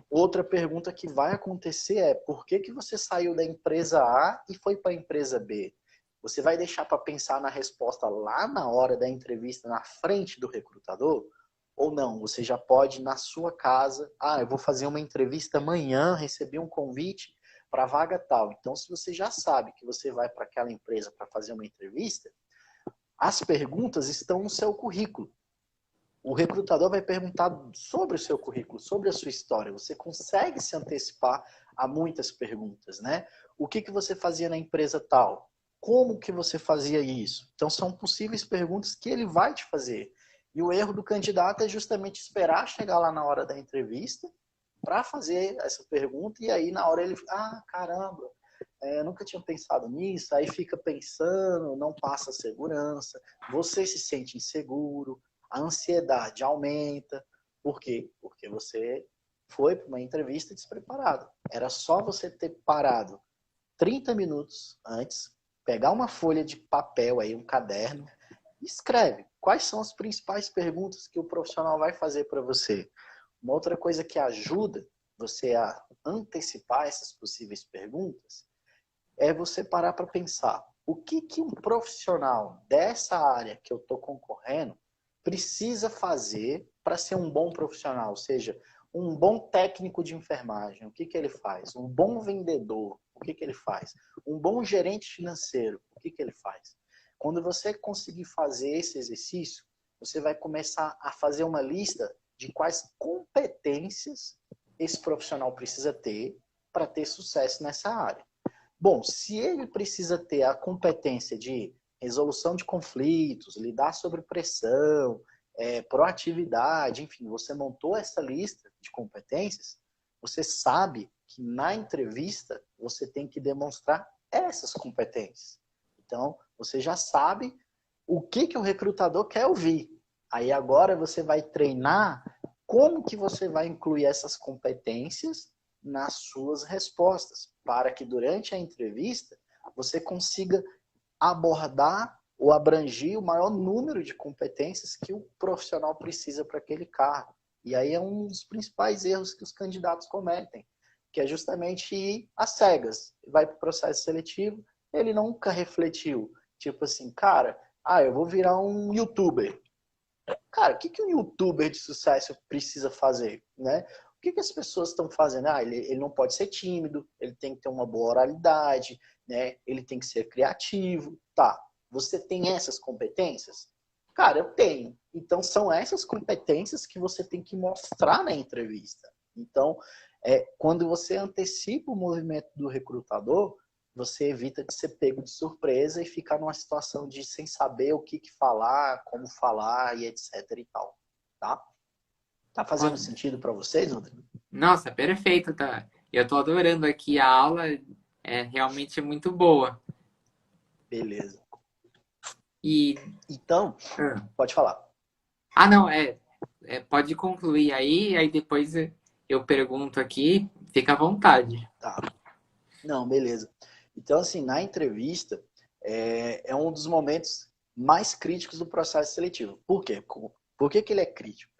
Outra pergunta que vai acontecer é, por que que você saiu da empresa A e foi para a empresa B? Você vai deixar para pensar na resposta lá na hora da entrevista, na frente do recrutador? Ou não, você já pode na sua casa, eu vou fazer uma entrevista amanhã, recebi um convite para vaga tal. Então, se você já sabe que você vai para aquela empresa para fazer uma entrevista, as perguntas estão no seu currículo. O recrutador vai perguntar sobre o seu currículo, sobre a sua história. Você consegue se antecipar a muitas perguntas, né? O que você fazia na empresa tal? Como que você fazia isso? Então, são possíveis perguntas que ele vai te fazer. E o erro do candidato é justamente esperar chegar lá na hora da entrevista para fazer essa pergunta e aí na hora ele, caramba, eu nunca tinha pensado nisso, aí fica pensando, não passa segurança, você se sente inseguro, a ansiedade aumenta. Por quê? Porque você foi para uma entrevista despreparado. Era só você ter parado 30 minutos antes, pegar uma folha de papel, aí, um caderno, e escreve quais são as principais perguntas que o profissional vai fazer para você. Uma outra coisa que ajuda você a antecipar essas possíveis perguntas é você parar para pensar o que um profissional dessa área que eu estou concorrendo precisa fazer para ser um bom profissional, ou seja, um bom técnico de enfermagem, o que ele faz? Um bom vendedor, o que ele faz? Um bom gerente financeiro, o que ele faz? Quando você conseguir fazer esse exercício, você vai começar a fazer uma lista de quais competências esse profissional precisa ter para ter sucesso nessa área. Bom, se ele precisa ter a competência de resolução de conflitos, lidar sob pressão, proatividade, enfim, você montou essa lista de competências, você sabe que na entrevista você tem que demonstrar essas competências. Então, você já sabe o que o recrutador quer ouvir. Aí agora você vai treinar como que você vai incluir essas competências nas suas respostas, para que durante a entrevista você consiga abordar ou abranger o maior número de competências que o profissional precisa para aquele cargo. E aí é um dos principais erros que os candidatos cometem, que é justamente ir às cegas. Vai para o processo seletivo, ele nunca refletiu. Tipo assim, cara, eu vou virar um youtuber. Cara, o que um youtuber de sucesso precisa fazer, né? O que as pessoas estão fazendo? Ele não pode ser tímido, ele tem que ter uma boa oralidade, né? Ele tem que ser criativo. Tá, você tem essas competências? Cara, eu tenho. Então, são essas competências que você tem que mostrar na entrevista. Então, quando você antecipa o movimento do recrutador, você evita de ser pego de surpresa e ficar numa situação de sem saber o que falar, como falar e etc e tal, tá? Tá fazendo Olha, sentido para vocês, Rodrigo? nossa, perfeito, tá? Eu tô adorando aqui a aula, é realmente muito boa. Beleza. E. Então, Ah, pode falar. não, pode concluir aí depois eu pergunto aqui, fica à vontade. Tá. Não, beleza. Então, assim, na entrevista, é um dos momentos mais críticos do processo seletivo. Por quê? Por que ele é crítico?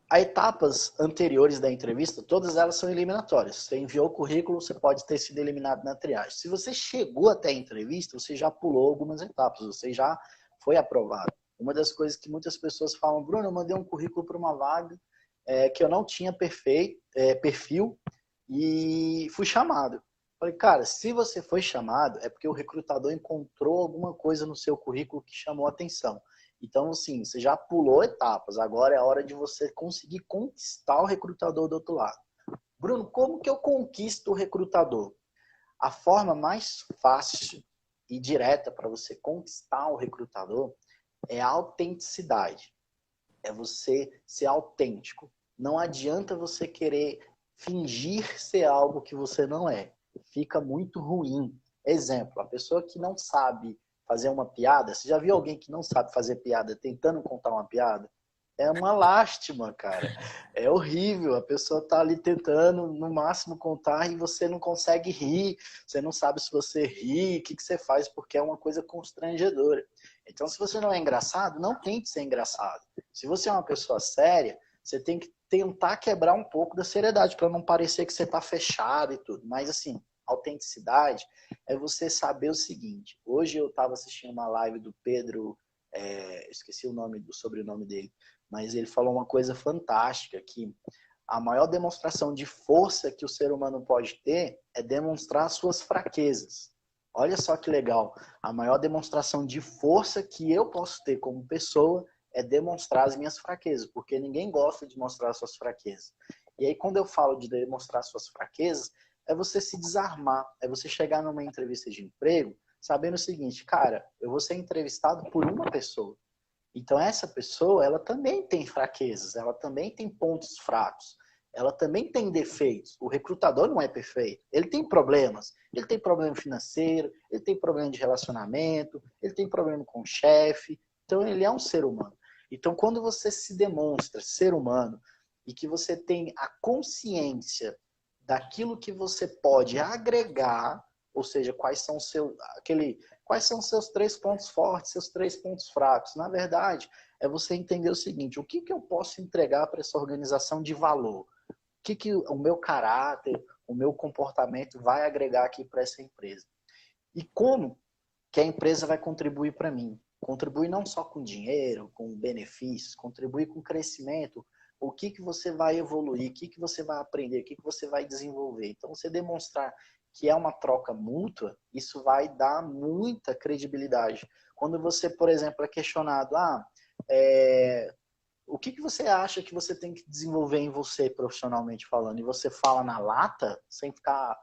As etapas anteriores da entrevista, todas elas são eliminatórias. Você enviou o currículo, você pode ter sido eliminado na triagem. Se você chegou até a entrevista, você já pulou algumas etapas, você já foi aprovado. Uma das coisas que muitas pessoas falam, Bruno, eu mandei um currículo para uma vaga que eu não tinha perfil e fui chamado. Falei, cara, se você foi chamado, é porque o recrutador encontrou alguma coisa no seu currículo que chamou a atenção. Então, assim, você já pulou etapas. Agora é a hora de você conseguir conquistar o recrutador do outro lado. Bruno, como que eu conquisto o recrutador? A forma mais fácil e direta para você conquistar o recrutador é a autenticidade. É você ser autêntico. Não adianta você querer fingir ser algo que você não é. Fica muito ruim. Exemplo, a pessoa que não sabe fazer uma piada, você já viu alguém que não sabe fazer piada tentando contar uma piada? É uma lástima, cara. É horrível. A pessoa tá ali tentando, no máximo, contar e você não consegue rir. Você não sabe se você ri, o que você faz, porque é uma coisa constrangedora. Então, se você não é engraçado, não tente ser engraçado. Se você é uma pessoa séria, você tem que tentar quebrar um pouco da seriedade, para não parecer que você tá fechado e tudo. Mas, assim, autenticidade é você saber o seguinte. Hoje eu estava assistindo uma live do Pedro, esqueci o nome do sobrenome dele, mas ele falou uma coisa fantástica, que a maior demonstração de força que o ser humano pode ter é demonstrar suas fraquezas. Olha só que legal. A maior demonstração de força que eu posso ter como pessoa é demonstrar as minhas fraquezas, porque ninguém gosta de mostrar suas fraquezas. E aí, quando eu falo de demonstrar suas fraquezas, é você se desarmar, é você chegar numa entrevista de emprego sabendo o seguinte, cara, eu vou ser entrevistado por uma pessoa. Então, essa pessoa, ela também tem fraquezas, ela também tem pontos fracos, ela também tem defeitos. O recrutador não é perfeito, ele tem problemas. Ele tem problema financeiro, ele tem problema de relacionamento, ele tem problema com o chefe. Então, ele é um ser humano. Então, quando você se demonstra ser humano e que você tem a consciência daquilo que você pode agregar, ou seja, quais são os seus 3 pontos fortes, seus 3 pontos fracos. Na verdade, é você entender o seguinte, o que eu posso entregar para essa organização de valor? O que o meu caráter, o meu comportamento vai agregar aqui para essa empresa? E como que a empresa vai contribuir para mim? Contribuir não só com dinheiro, com benefícios, contribuir com crescimento. O que você vai evoluir, o que você vai aprender, o que você vai desenvolver. Então, você demonstrar que é uma troca mútua, isso vai dar muita credibilidade. Quando você, por exemplo, é questionado, o que você acha que você tem que desenvolver em você profissionalmente falando? E você fala na lata, sem ficar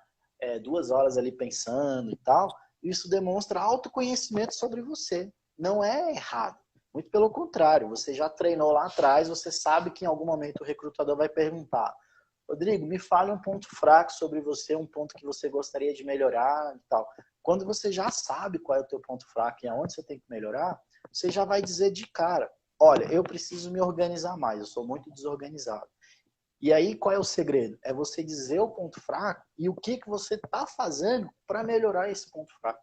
2 horas ali pensando e tal, isso demonstra autoconhecimento sobre você. Não é errado. Muito pelo contrário, você já treinou lá atrás, você sabe que em algum momento o recrutador vai perguntar, Rodrigo, me fale um ponto fraco sobre você, um ponto que você gostaria de melhorar e tal. Quando você já sabe qual é o teu ponto fraco e aonde você tem que melhorar, você já vai dizer de cara, olha, eu preciso me organizar mais, eu sou muito desorganizado. E aí, qual é o segredo? É você dizer o ponto fraco e o que você está fazendo para melhorar esse ponto fraco.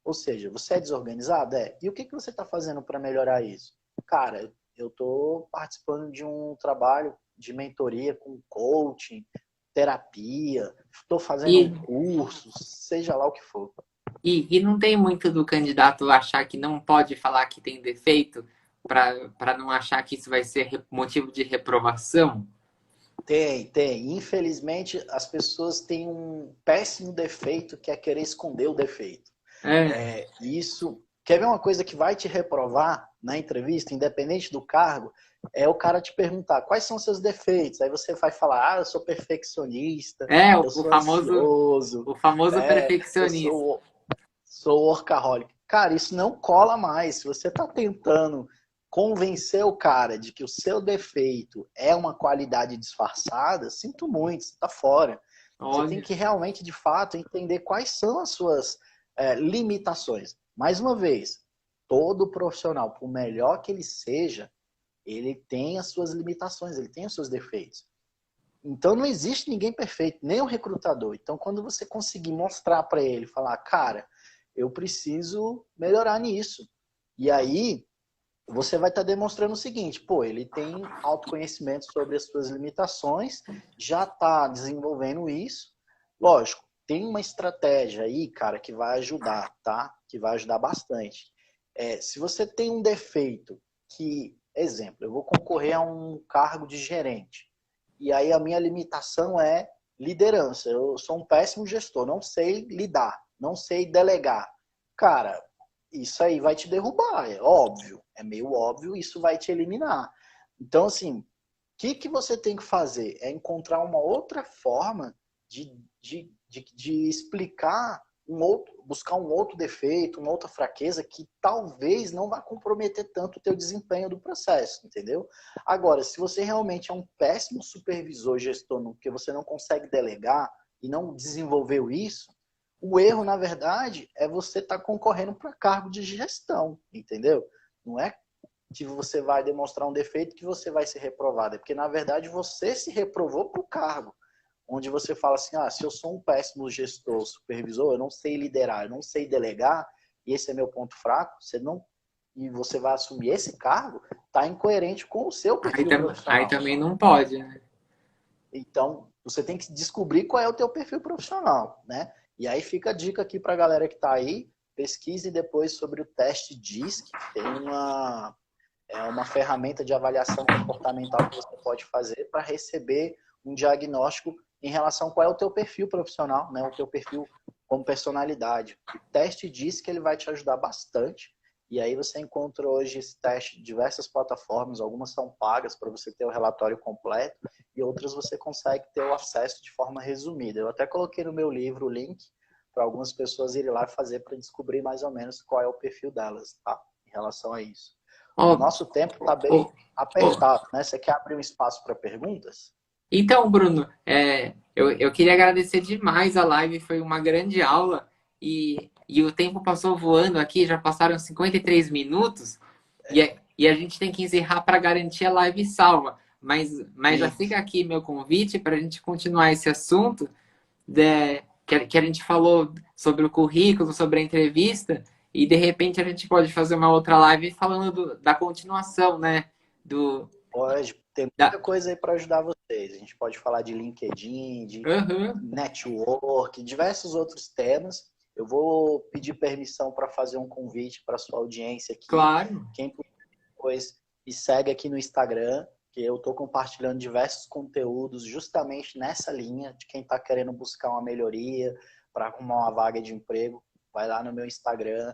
Ou seja, você é desorganizado? É. E o que você está fazendo para melhorar isso? Cara, eu estou participando de um trabalho de mentoria com coaching, terapia, estou fazendo um E, curso, seja lá o que for. e não tem muito do candidato achar que não pode falar que tem defeito para não achar que isso vai ser motivo de reprovação? Tem. Infelizmente, as pessoas têm um péssimo defeito que é querer esconder o defeito. É, Isso. Quer ver uma coisa que vai te reprovar na entrevista, independente do cargo? É o cara te perguntar quais são os seus defeitos. Aí você vai falar, eu sou perfeccionista, eu o sou famoso, ansioso, o famoso eu perfeccionista. sou workaholic. Cara, isso não cola mais. Se você está tentando convencer o cara de que o seu defeito é uma qualidade disfarçada, sinto muito, você está fora. Você tem Olha, que realmente, de fato, entender quais são as suas limitações. Mais uma vez, todo profissional, por melhor que ele seja, ele tem as suas limitações, ele tem os seus defeitos. Então não existe ninguém perfeito, nem o recrutador. Então quando você conseguir mostrar para ele, falar, cara, eu preciso melhorar nisso. E aí você vai estar demonstrando o seguinte, pô, ele tem autoconhecimento sobre as suas limitações, já está desenvolvendo isso. Lógico, tem uma estratégia aí, cara, que vai ajudar, tá? Que vai ajudar bastante. Se você tem um defeito que, exemplo, eu vou concorrer a um cargo de gerente, e aí a minha limitação é liderança. Eu sou um péssimo gestor, não sei lidar, não sei delegar. Cara, isso aí vai te derrubar, é óbvio. É meio óbvio, isso vai te eliminar. Então, assim, o que você tem que fazer? É encontrar uma outra forma de explicar buscar um outro defeito, uma outra fraqueza que talvez não vá comprometer tanto o teu desempenho do processo, entendeu? Agora, se você realmente é um péssimo supervisor, gestor, porque você não consegue delegar e não desenvolveu isso, o erro, na verdade, é você estar concorrendo para cargo de gestão, entendeu? Não é que você vai demonstrar um defeito que você vai ser reprovado, é porque, na verdade, você se reprovou para o cargo, onde você fala assim, se eu sou um péssimo gestor, supervisor, eu não sei liderar, eu não sei delegar, e esse é meu ponto fraco, e você vai assumir esse cargo, está incoerente com o seu perfil Aí profissional. também não pode, né? Então, você tem que descobrir qual é o teu perfil profissional, né? E aí fica a dica aqui para a galera que está aí, pesquise depois sobre o teste DISC, tem uma ferramenta de avaliação comportamental que você pode fazer para receber um diagnóstico em relação a qual é o teu perfil profissional, né? O teu perfil como personalidade. O teste DISC ele vai te ajudar bastante. E aí você encontra hoje esse teste em diversas plataformas, algumas são pagas para você ter o relatório completo e outras você consegue ter o acesso de forma resumida. Eu até coloquei no meu livro o link para algumas pessoas irem lá fazer para descobrir mais ou menos qual é o perfil delas, tá? Em relação a isso. O Ó, nosso tempo está bem ó, ó. apertado, né? Você quer abrir um espaço para perguntas? Então, Bruno, eu queria agradecer demais a live, foi uma grande aula e o tempo passou voando aqui, já passaram 53 minutos e a gente tem que encerrar para garantir a live salva. Mas já fica Isso. aqui meu convite para a gente continuar esse assunto que a gente falou sobre o currículo, sobre a entrevista, e de repente a gente pode fazer uma outra live falando da continuação, né? Do, Pode. Tem muita da, coisa aí para ajudar vocês. A gente pode falar de LinkedIn, de Aham, network, diversos outros temas. Eu vou pedir permissão para fazer um convite para sua audiência aqui. claro. Quem puder depois me segue aqui no Instagram, que eu estou compartilhando diversos conteúdos justamente nessa linha de quem está querendo buscar uma melhoria para arrumar uma vaga de emprego. Vai lá no meu Instagram.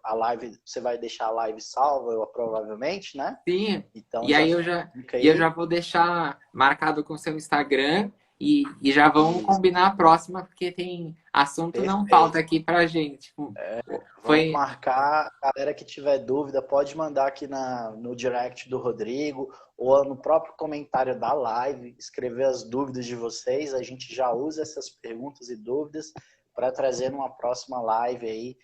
A live, você vai deixar a live salva, provavelmente, né? Sim. Então E já aí fica eu já aí. vou deixar marcado com o seu Instagram e já vamos Isso, combinar a próxima, porque tem assunto não falta perfeito. aqui pra gente. Vamos Foi. marcar. A galera que tiver dúvida, pode mandar aqui no direct do Rodrigo ou no próprio comentário da live, escrever as dúvidas de vocês. A gente já usa essas perguntas e dúvidas para trazer numa próxima live aí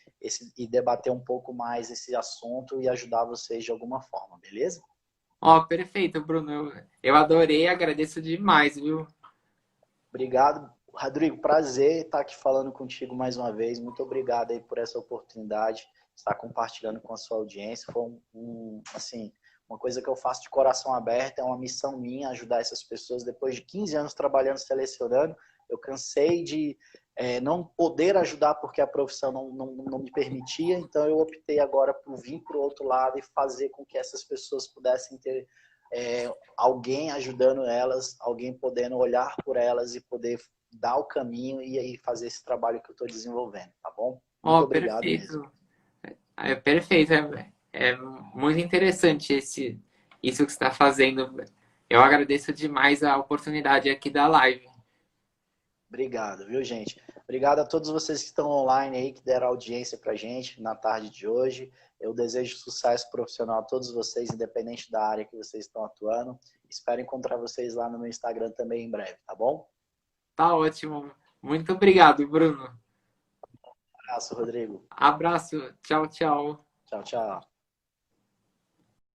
e debater um pouco mais esse assunto e ajudar vocês de alguma forma, beleza? Ó, perfeito, Bruno. Eu adorei, agradeço demais, viu? Obrigado, Rodrigo. Prazer estar aqui falando contigo mais uma vez. Muito obrigado aí por essa oportunidade de estar compartilhando com a sua audiência. Foi assim, uma coisa que eu faço de coração aberto, é uma missão minha ajudar essas pessoas. Depois de 15 anos trabalhando, selecionando, eu cansei de não poder ajudar porque a profissão não me permitia, então eu optei agora por vir para o outro lado e fazer com que essas pessoas pudessem ter alguém ajudando elas, alguém podendo olhar por elas e poder dar o caminho e aí fazer esse trabalho que eu estou desenvolvendo, tá bom? Muito Ó, obrigado mesmo. perfeito. Perfeito. É muito interessante isso que você está fazendo. Eu agradeço demais a oportunidade aqui da live. Obrigado, viu, gente? Obrigado a todos vocês que estão online aí, que deram audiência pra gente na tarde de hoje. Eu desejo sucesso profissional a todos vocês, independente da área que vocês estão atuando. Espero encontrar vocês lá no meu Instagram também em breve, tá bom? Tá ótimo. Muito obrigado, Bruno. Um abraço, Rodrigo. Abraço. Tchau, tchau. Tchau, tchau.